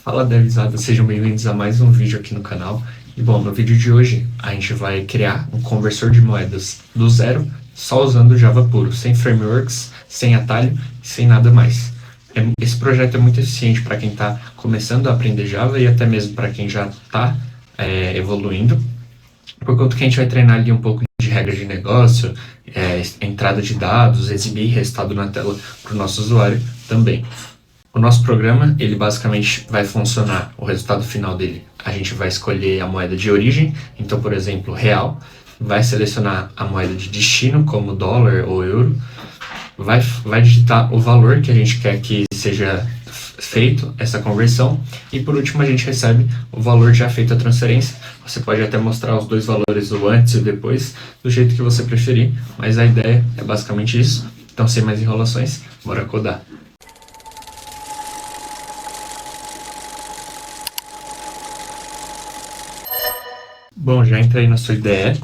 Fala, devizada, sejam bem-vindos a mais um vídeo aqui no canal. E bom, no vídeo de hoje a gente vai criar um conversor de moedas do zero, só usando Java puro, sem frameworks, sem atalho, sem nada mais. Esse projeto é muito eficiente para quem está começando a aprender Java e até mesmo para quem já está evoluindo, por conta que a gente vai treinar ali um pouco de regra de negócio, entrada de dados, exibir resultado na tela para o nosso usuário também. O nosso programa, ele basicamente vai funcionar, o resultado final dele, a gente vai escolher a moeda de origem, então, por exemplo, real, vai selecionar a moeda de destino, como dólar ou euro, vai digitar o valor que a gente quer que seja feito essa conversão, e por último a gente recebe o valor já feito a transferência. Você pode até mostrar os dois valores, o antes e o depois, do jeito que você preferir, mas a ideia é basicamente isso. Então, sem mais enrolações, bora codar. Bom, já entrei na sua IDE,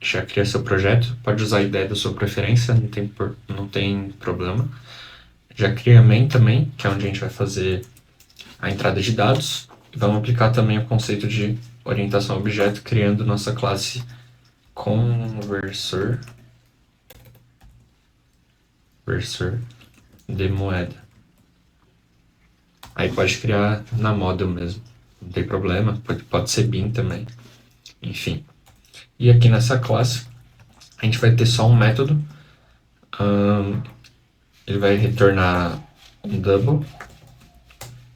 já criei seu projeto, pode usar a IDE da sua preferência, não tem problema. Já criei a main também, que é onde a gente vai fazer a entrada de dados, e vamos aplicar também o conceito de orientação a objeto, criando nossa classe conversor de moeda. Aí pode criar na model mesmo, não tem problema, pode ser bin também. Enfim, e aqui nessa classe a gente vai ter só um método, ele vai retornar um double,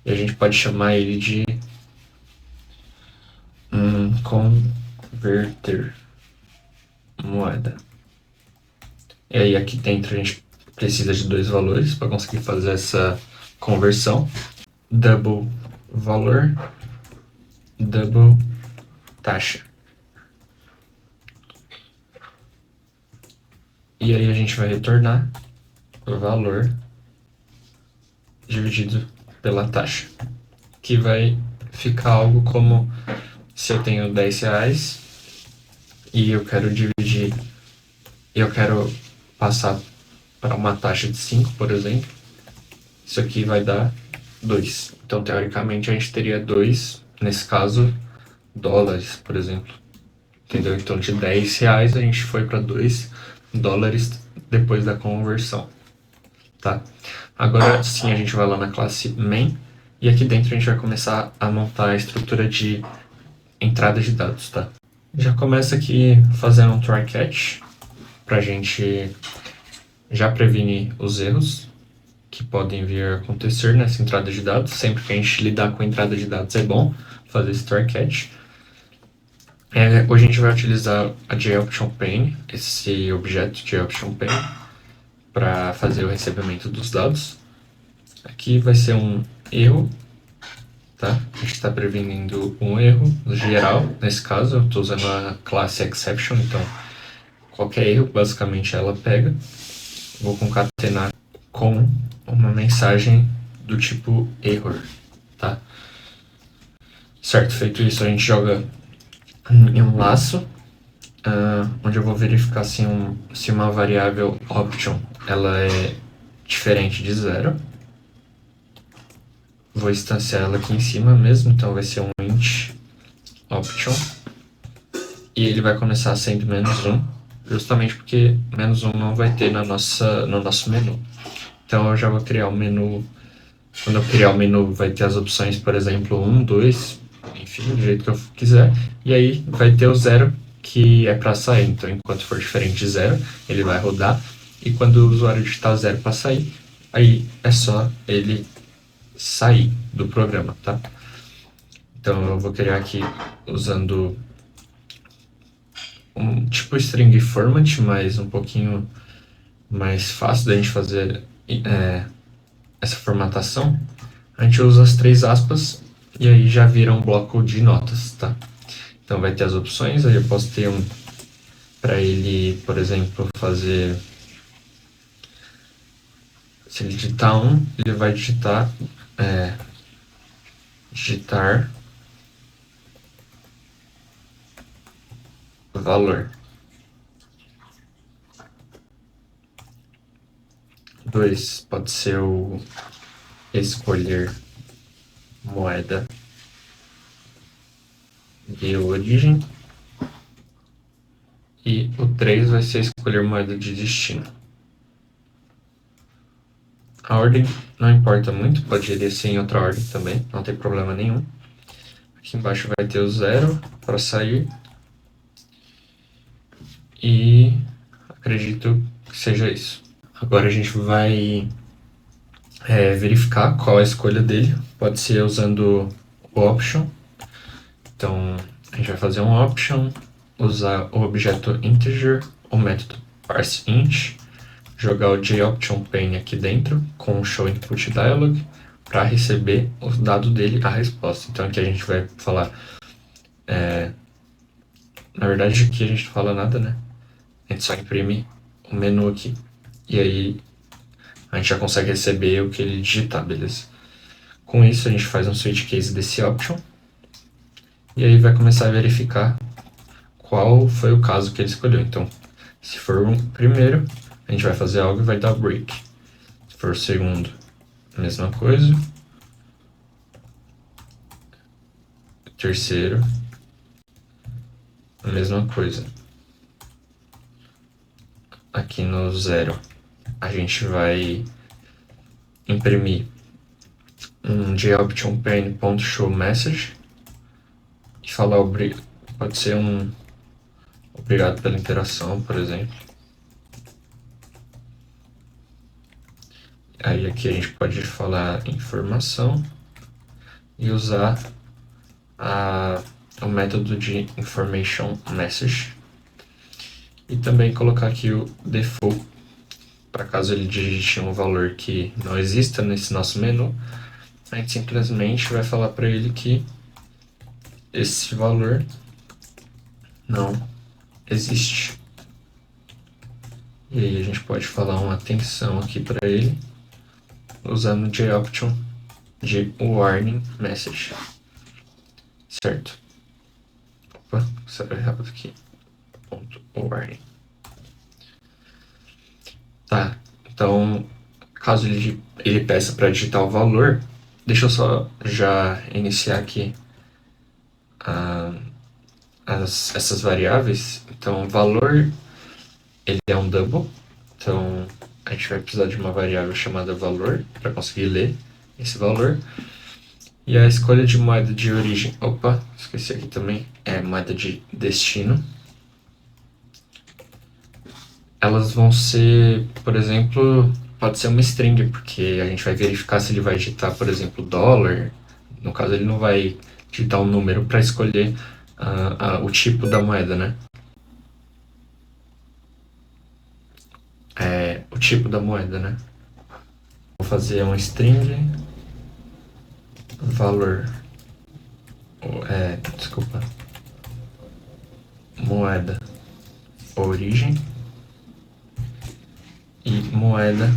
e a gente pode chamar ele de converter moeda. E aí aqui dentro a gente precisa de dois valores para conseguir fazer essa conversão. Double valor, double taxa. E aí a gente vai retornar o valor dividido pela taxa, que vai ficar algo como, se eu tenho R$10 e eu quero dividir, eu quero passar para uma taxa de 5, por exemplo, isso aqui vai dar 2. Então, teoricamente, a gente teria 2, nesse caso, dólares, por exemplo. Entendeu? Então, de R$10 a gente foi para 2 dólares depois da conversão. Tá? Agora sim, a gente vai lá na classe main, e aqui dentro a gente vai começar a montar a estrutura de entrada de dados, tá? Já começa aqui fazendo um try catch, pra gente já prevenir os erros que podem vir a acontecer nessa entrada de dados. Sempre que a gente lidar com a entrada de dados é bom fazer esse try catch. Hoje a gente vai utilizar a JOptionPane, esse objeto JOptionPane, para fazer o recebimento dos dados. Aqui vai ser um erro, tá? A gente está prevenindo um erro geral, nesse caso eu estou usando a classe exception, então qualquer erro basicamente ela pega. Vou concatenar com uma mensagem do tipo error, tá? Certo, feito isso a gente joga em um laço, onde eu vou verificar se uma variável option ela é diferente de 0. Vou instanciar ela aqui em cima mesmo, então vai ser um int option, e ele vai começar sendo -1, justamente porque -1 não vai ter no nosso menu. Então eu já vou criar o menu. Quando eu criar o menu vai ter as opções, por exemplo, 1, 2, enfim, do jeito que eu quiser, e aí vai ter o 0 que é para sair. Então enquanto for diferente de 0, ele vai rodar, e quando o usuário digitar 0 para sair, aí é só ele sair do programa, tá? Então eu vou criar aqui usando um tipo string format, mas um pouquinho mais fácil da gente fazer essa formatação. A gente usa as 3 aspas e aí já vira um bloco de notas, tá? Então vai ter as opções, aí eu posso ter para ele, por exemplo, fazer, se ele digitar 1, ele vai digitar valor. 2 pode ser o escolher moeda de origem. E o 3 vai ser escolher moeda de destino. A ordem não importa muito, pode ir ser em outra ordem também, não tem problema nenhum. Aqui embaixo vai ter o 0 para sair. E acredito que seja isso. Agora a gente vai verificar qual é a escolha dele. Pode ser usando o option. Então a gente vai fazer um option, usar o objeto integer, o método parseInt, jogar o JOptionPane aqui dentro com o showInputDialog para receber o dado dele, a resposta. Então aqui a gente vai falar, na verdade aqui a gente não fala nada, né? A gente só imprime o menu aqui e aí a gente já consegue receber o que ele digitar, beleza? Com isso a gente faz um switch case desse option e aí vai começar a verificar qual foi o caso que ele escolheu. Então, se for o primeiro, a gente vai fazer algo e vai dar break. Se for o segundo, a mesma coisa. Terceiro, a mesma coisa. Aqui no 0, a gente vai imprimir um JOptionPane.showMessage e falar pode ser um obrigado pela interação, por exemplo. Aí aqui a gente pode falar informação e usar o método de information message e também colocar aqui o default para caso ele digite um valor que não exista nesse nosso menu, a gente simplesmente vai falar para ele que esse valor não existe. E aí a gente pode falar uma atenção aqui para ele usando o JOption de warning message, certo? Opa, saiu errado aqui. Warning. Tá, então caso ele peça para digitar o valor, deixa eu só já iniciar aqui essas variáveis. Então valor, ele é um double, então a gente vai precisar de uma variável chamada valor para conseguir ler esse valor. E a escolha de moeda de origem, opa, esqueci aqui também, é moeda de destino. Elas vão ser, por exemplo, pode ser uma string, porque a gente vai verificar se ele vai digitar, por exemplo, dólar. No caso, ele não vai digitar um número para escolher o tipo da moeda, né? O tipo da moeda, né? Vou fazer um string valor, desculpa, moeda origem e moeda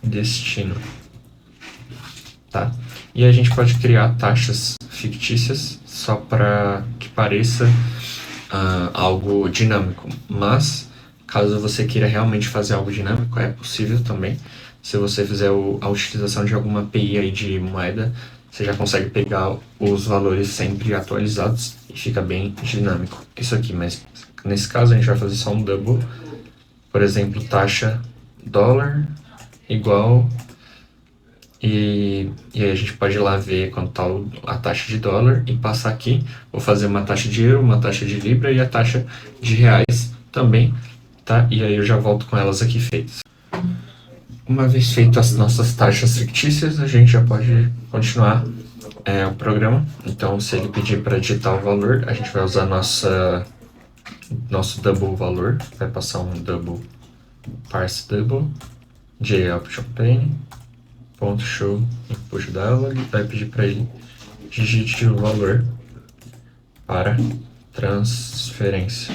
destino, tá? E a gente pode criar taxas fictícias só para que pareça algo dinâmico, mas caso você queira realmente fazer algo dinâmico, é possível também. Se você fizer a utilização de alguma API aí de moeda, você já consegue pegar os valores sempre atualizados e fica bem dinâmico isso aqui, mas nesse caso a gente vai fazer só um double, por exemplo, taxa dólar igual, e aí a gente pode ir lá ver quanto tá a taxa de dólar e passar aqui. Vou fazer uma taxa de euro, uma taxa de libra e a taxa de reais também, tá? E aí eu já volto com elas aqui feitas. Uma vez feitas as nossas taxas fictícias, a gente já pode continuar o programa. Então, se ele pedir para digitar o valor, a gente vai usar nosso double valor, vai passar um double parse double JOptionPane .show inputDialog, vai pedir para ele digite o valor para transferência.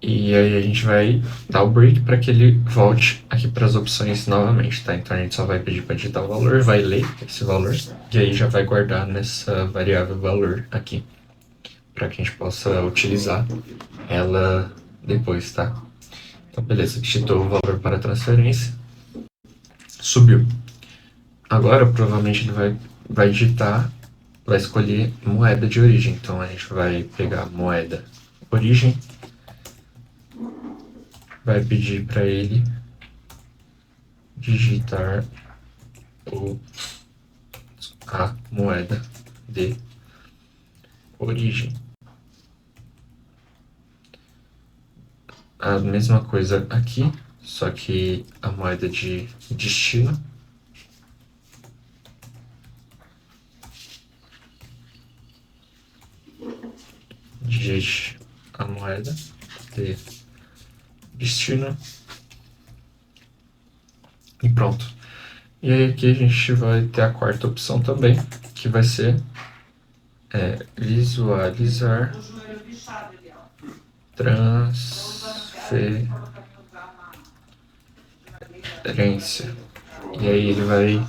E aí a gente vai dar o break para que ele volte aqui para as opções novamente, tá? Então a gente só vai pedir para digitar o valor, vai ler esse valor e aí já vai guardar nessa variável valor aqui, para que a gente possa utilizar ela depois, tá? Então, beleza, digitou o valor para a transferência, subiu. Agora, provavelmente, ele vai digitar, vai escolher moeda de origem. Então, a gente vai pegar a moeda origem, vai pedir para ele digitar a moeda de origem. A mesma coisa aqui, só que a moeda de destino. Digite a moeda de destino e pronto. E aí aqui a gente vai ter a quarta opção também, que vai ser visualizar transferência. E aí ele vai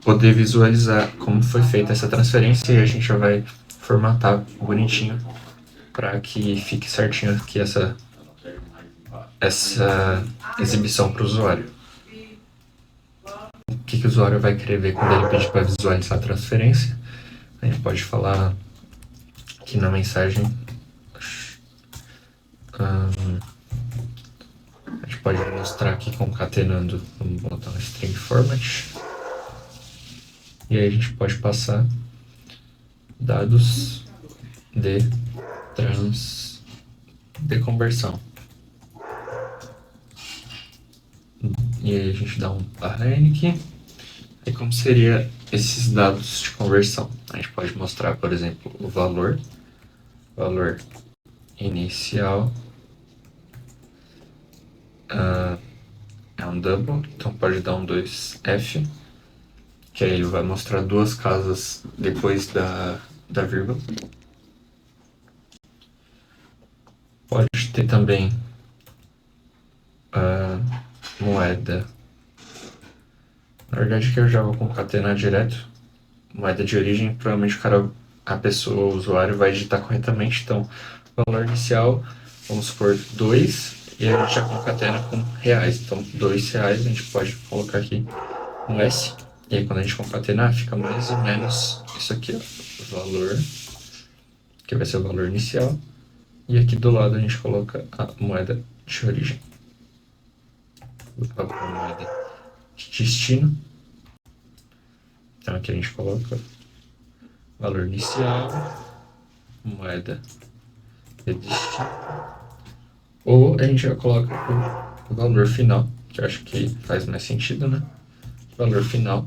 poder visualizar como foi feita essa transferência e a gente já vai formatar bonitinho para que fique certinho aqui essa exibição para o usuário. O que o usuário vai querer ver quando ele pedir para visualizar a transferência? A gente pode falar aqui na mensagem. A gente pode mostrar aqui concatenando. Vamos botar um string format. E aí a gente pode passar dados de conversão. E aí a gente dá um /n aqui. E como seria esses dados de conversão? A gente pode mostrar, por exemplo, o valor inicial é um double, então pode dar um 2f, que aí ele vai mostrar duas casas depois da vírgula. Pode ter também moeda. Na verdade que eu já vou concatenar direto. Moeda de origem, provavelmente a pessoa, o usuário vai digitar corretamente, então valor inicial, vamos supor 2, e a gente já concatena com reais. Então, R$2 a gente pode colocar aqui um S. E aí, quando a gente concatenar, fica mais ou menos isso aqui, ó, o valor, que vai ser o valor inicial. E aqui do lado a gente coloca a moeda de origem. Vou colocar a moeda de destino. Então, aqui a gente coloca valor inicial, moeda de destino. Ou a gente já coloca o valor final, que eu acho que faz mais sentido, né? Valor final.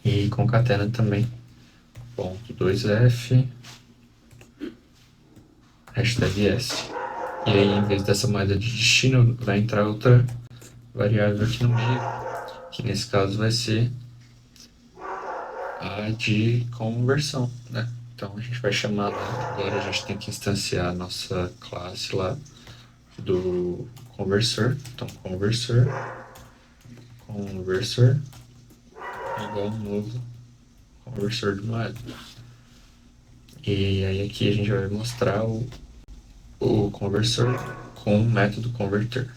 E concatena também. Ponto 2f, hashtag s. E aí, em vez dessa moeda de destino, vai entrar outra variável aqui no meio, que nesse caso vai ser a de conversão, né? Então a gente vai chamar lá, agora a gente tem que instanciar a nossa classe lá do conversor. Então conversor igual um novo conversor de moeda. E aí aqui a gente vai mostrar o conversor com o método converter.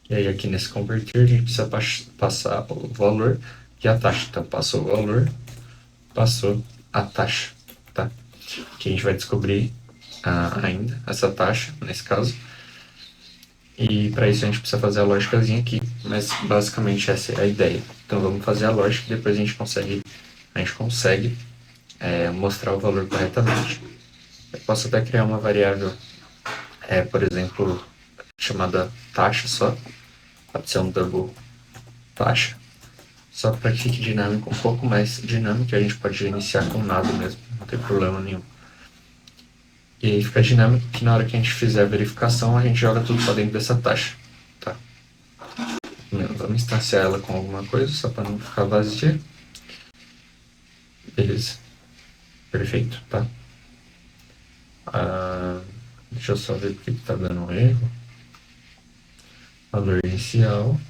E aí aqui nesse converter a gente precisa passar o valor e a taxa. Então passou o valor, passou a taxa, tá? Que a gente vai descobrir ainda essa taxa, nesse caso. E para isso a gente precisa fazer a lógicazinha aqui, mas basicamente essa é a ideia. Então vamos fazer a lógica e depois a gente consegue mostrar o valor corretamente. Eu posso até criar uma variável, por exemplo, chamada taxa só, pode ser um double taxa, só para que fique dinâmico, um pouco mais dinâmico, a gente pode iniciar com nada mesmo, não tem problema nenhum. E aí fica dinâmico que na hora que a gente fizer a verificação, a gente joga tudo para dentro dessa taxa, tá? Vamos instanciar ela com alguma coisa, só para não ficar vazia. Beleza. Perfeito, tá? Deixa eu só ver porque tá dando um erro. Valor inicial.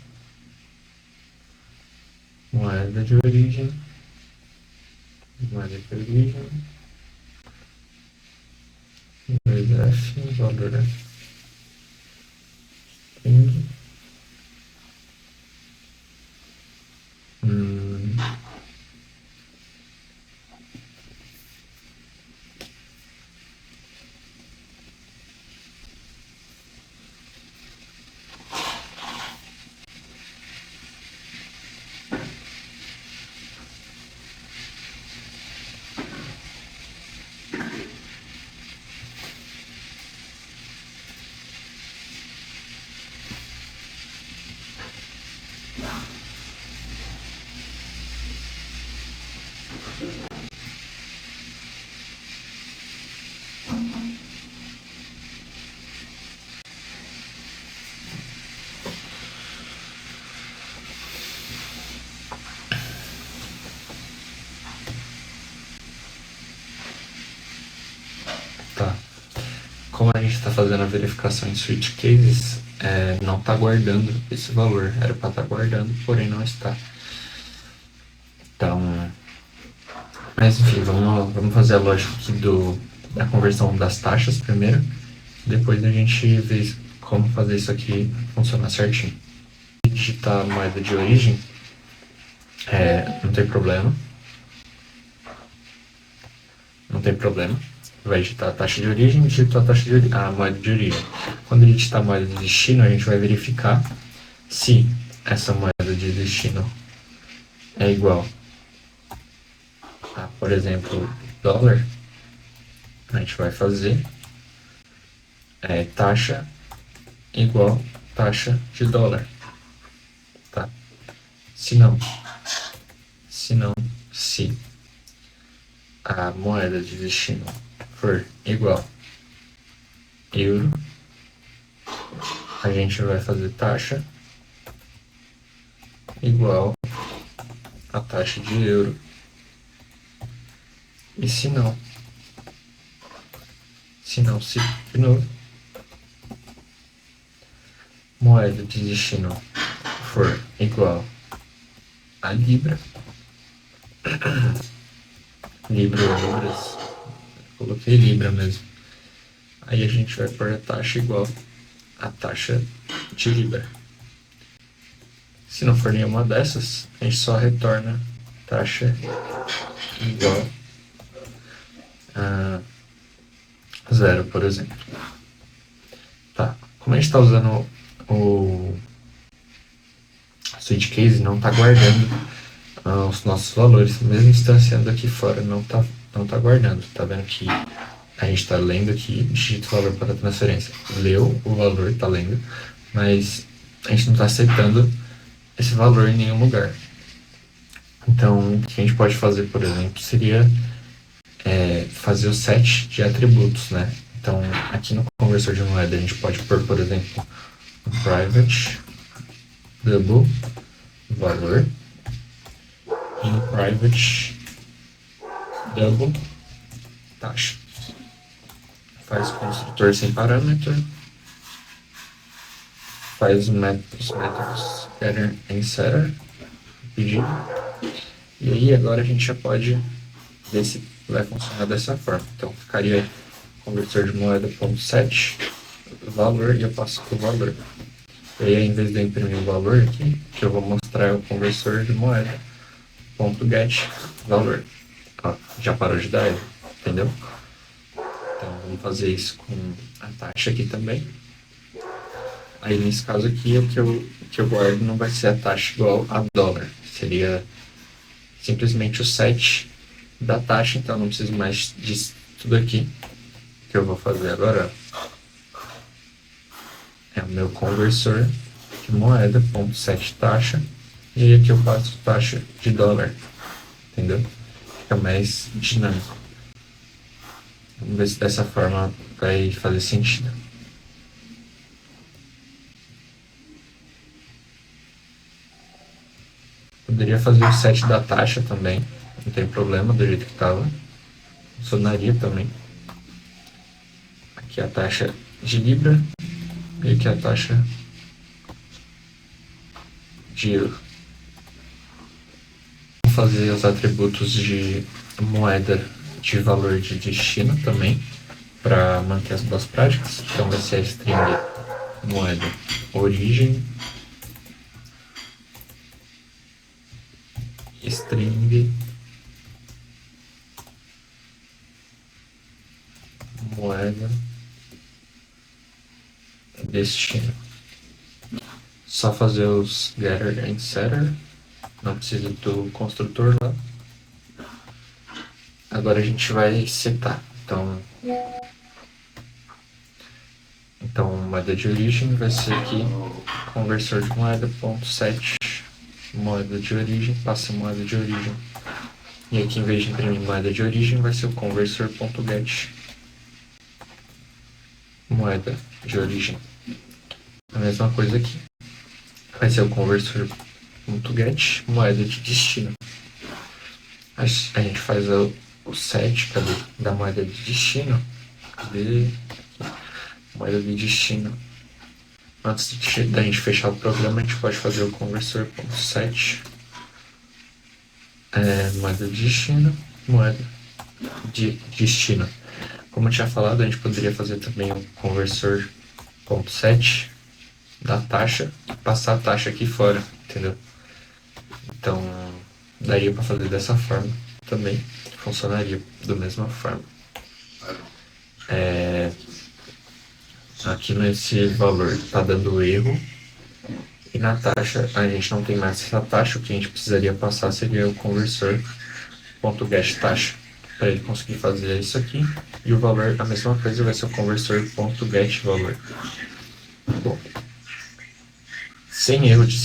Moeda de origem. Moeda de origem. 2F, valor string. Hum, tá. Como a gente está fazendo a verificação em switch cases, não está guardando esse valor. Era para estar guardando, porém não está. Então, mas enfim, vamos fazer a lógica aqui da conversão das taxas primeiro. Depois a gente vê como fazer isso aqui funcionar certinho. Digitar a moeda de origem, não tem problema. Não tem problema. Vai digitar a taxa de origem, digita a taxa de a moeda de origem. Quando a gente digitar a moeda de destino, a gente vai verificar se essa moeda de destino é igual a, por exemplo, dólar. A gente vai fazer taxa igual taxa de dólar, tá? Se a moeda de destino for igual euro, a gente vai fazer taxa igual a taxa de euro. E se de novo, moeda de destino for igual a libra, libras, coloquei libra mesmo, aí a gente vai pôr a taxa igual a taxa de libra. Se não for nenhuma dessas, a gente só retorna taxa igual a 0, por exemplo. Tá, como a gente está usando o switch case, não está guardando os nossos valores, mesmo instanciando aqui fora, não tá guardando. Tá vendo que a gente está lendo aqui, digita o valor para a transferência, leu o valor, tá lendo, mas a gente não está aceitando esse valor em nenhum lugar. Então, o que a gente pode fazer, por exemplo, seria fazer o set de atributos, né? Então, aqui no conversor de moeda, a gente pode pôr, por exemplo, um private double valor e um private double taxa. Faz construtor sem parâmetro, faz os métodos getter e setter, pedido, e aí agora a gente já pode ver se vai funcionar dessa forma. Então ficaria conversor de moeda.set valor e eu passo o valor. E aí, em vez de eu imprimir o valor aqui, que eu vou mostrar é o conversor de moeda.get valor. Ó, já parou de dar erro, entendeu? Então vamos fazer isso com a taxa aqui também. Aí nesse caso aqui, o que eu guardo não vai ser a taxa igual a dólar. Seria simplesmente o set da taxa, então não preciso mais disso tudo aqui. O que eu vou fazer agora é o meu conversor de moeda.set taxa, e aí aqui eu passo taxa de dólar, entendeu? Fica mais dinâmico. Vamos ver se dessa forma vai fazer sentido. Poderia fazer o set da taxa também, não tem problema, do jeito que estava. Funcionaria também. Aqui a taxa de libra e aqui a taxa de euro. Vou fazer os atributos de moeda de valor de destino também, para manter as duas práticas. Então vai ser a string moeda origem, string, moeda destino. Só fazer os getter and setter, não precisa do construtor lá. Agora a gente vai setar. Então moeda de origem vai ser aqui conversor de moeda.set moeda de origem, passa moeda de origem. E aqui, em vez de imprimir moeda de origem, vai ser o conversor.get moeda de origem. A mesma coisa aqui. Vai ser o conversor.get moeda de destino. A gente faz o set, cadê? Da moeda de destino. Cadê? Moeda de destino. Antes da gente fechar o programa, a gente pode fazer o conversor.set moeda de destino, moeda de destino. Como eu tinha falado, a gente poderia fazer também o conversor.set da taxa e passar a taxa aqui fora, entendeu? Então, daria para fazer dessa forma também, funcionaria da mesma forma. Aqui nesse valor está dando erro, e na taxa a gente não tem mais essa taxa. O que a gente precisaria passar seria o conversor.get taxa, para ele conseguir fazer isso aqui. E o valor, a mesma coisa, vai ser o conversor.get valor. Bom, sem erro de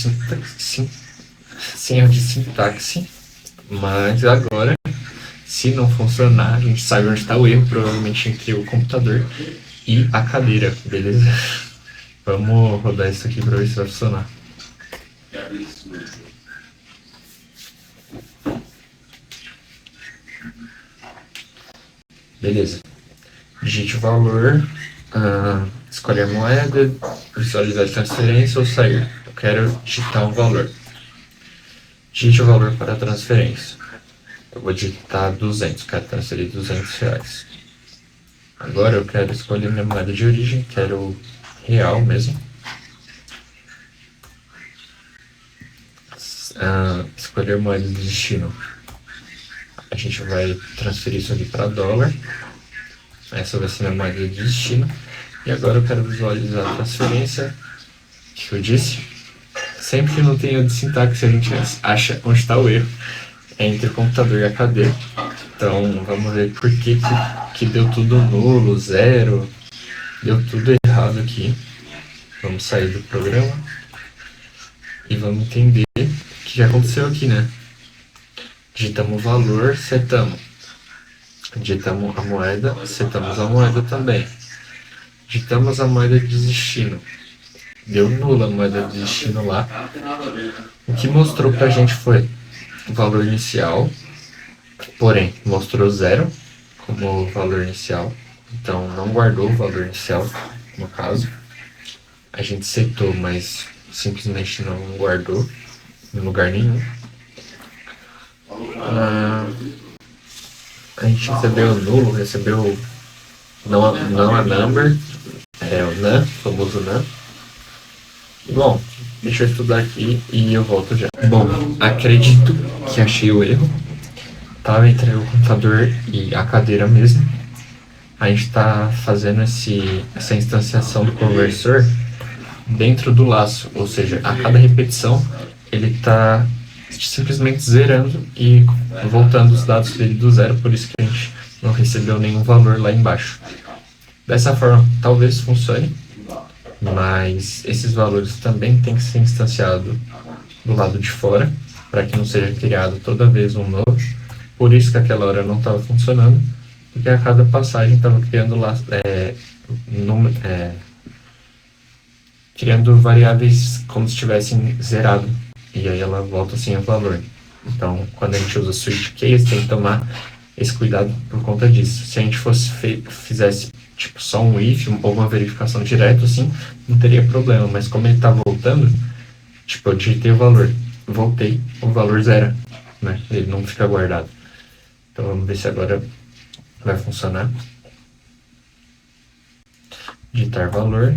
sintaxe, mas agora, se não funcionar, a gente sabe onde está o erro, provavelmente entre o computador e a cadeira, beleza? Vamos rodar isso aqui para ver se vai funcionar. Beleza. Digite o valor, escolher a moeda, visualizar a transferência ou sair. Eu quero digitar um valor. Digite o valor para a transferência. Eu vou digitar 200, quero transferir R$200. Agora eu quero escolher minha moeda de origem, quero real mesmo. Escolher moeda de destino. A gente vai transferir isso aqui para dólar. Essa vai ser minha moeda de destino. E agora eu quero visualizar a transferência. O que eu disse? Sempre que não tem erro de sintaxe, a gente acha onde está o erro. É entre o computador e a cadeira. Então vamos ver por que deu tudo nulo, zero. Deu tudo errado aqui. Vamos sair do programa e vamos entender o que aconteceu aqui, né? Digitamos o valor, setamos. Digitamos a moeda, setamos a moeda também. Digitamos a moeda de destino. Deu nula a moeda de destino lá. O que mostrou pra gente foi o valor inicial, porém mostrou zero como valor inicial. Então não guardou o valor inicial, no caso. A gente setou, mas simplesmente não guardou em lugar nenhum. A gente recebeu nulo, recebeu não a number, o NaN, famoso NaN. Bom, deixa eu estudar aqui e eu volto já. Bom, acredito que achei o erro. Tava entre o computador e a cadeira mesmo. A gente está fazendo essa instanciação do conversor dentro do laço, ou seja, a cada repetição ele está simplesmente zerando e voltando os dados dele do zero, por isso que a gente não recebeu nenhum valor lá embaixo. Dessa forma, talvez funcione, mas esses valores também têm que ser instanciados do lado de fora, para que não seja criado toda vez um novo. Por isso que aquela hora não estava funcionando, porque a cada passagem estava criando criando variáveis como se estivessem zerado, e aí ela volta sem o valor. Então, quando a gente usa switch case, tem que tomar esse cuidado por conta disso. Se a gente fizesse tipo só um if ou uma verificação direta, assim, não teria problema, mas como ele está voltando, tipo, eu digitei o valor, voltei, o valor zero, né? Ele não fica guardado. Então vamos ver se agora vai funcionar. Digitar valor,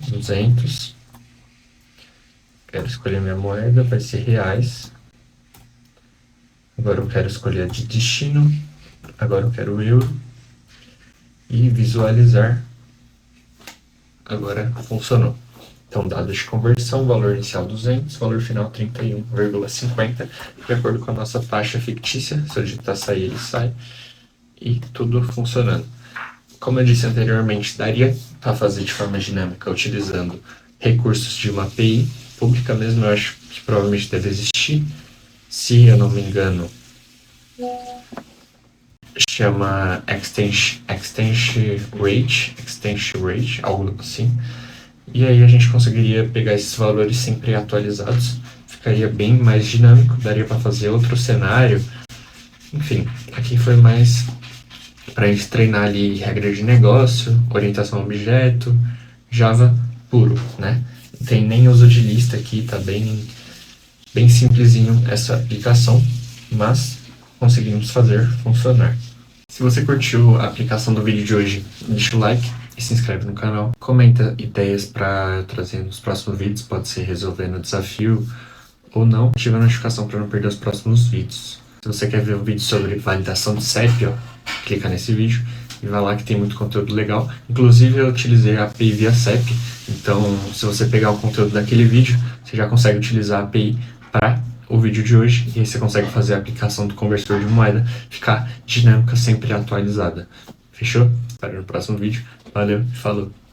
200. Quero escolher minha moeda, vai ser reais. Agora eu quero escolher de destino. Agora eu quero euro. E visualizar. Agora funcionou. Então, dados de conversão, valor inicial 200, valor final 31,50, de acordo com a nossa taxa fictícia. Se eu digitar sair, ele sai. E tudo funcionando. Como eu disse anteriormente, daria para fazer de forma dinâmica utilizando recursos de uma API pública mesmo, eu acho que provavelmente deve existir. Se eu não me engano, chama Extension Rate, algo assim. E aí a gente conseguiria pegar esses valores sempre atualizados, ficaria bem mais dinâmico, daria para fazer outro cenário. Enfim, aqui foi mais para a gente treinar ali regra de negócio, orientação a objeto, Java puro, né? Não tem nem uso de lista aqui, tá bem simplesinho essa aplicação, mas conseguimos fazer funcionar. Se você curtiu a aplicação do vídeo de hoje, deixa o like e se inscreve no canal. Comenta ideias para trazer nos próximos vídeos, pode ser resolvendo o desafio ou não. Ativa a notificação para não perder os próximos vídeos. Se você quer ver um vídeo sobre validação de CEP, clica nesse vídeo e vai lá que tem muito conteúdo legal. Inclusive eu utilizei a API via CEP, então se você pegar o conteúdo daquele vídeo, você já consegue utilizar a API para o vídeo de hoje, e aí você consegue fazer a aplicação do conversor de moeda ficar dinâmica, sempre atualizada. Fechou? Espero no próximo vídeo. Valeu e falou!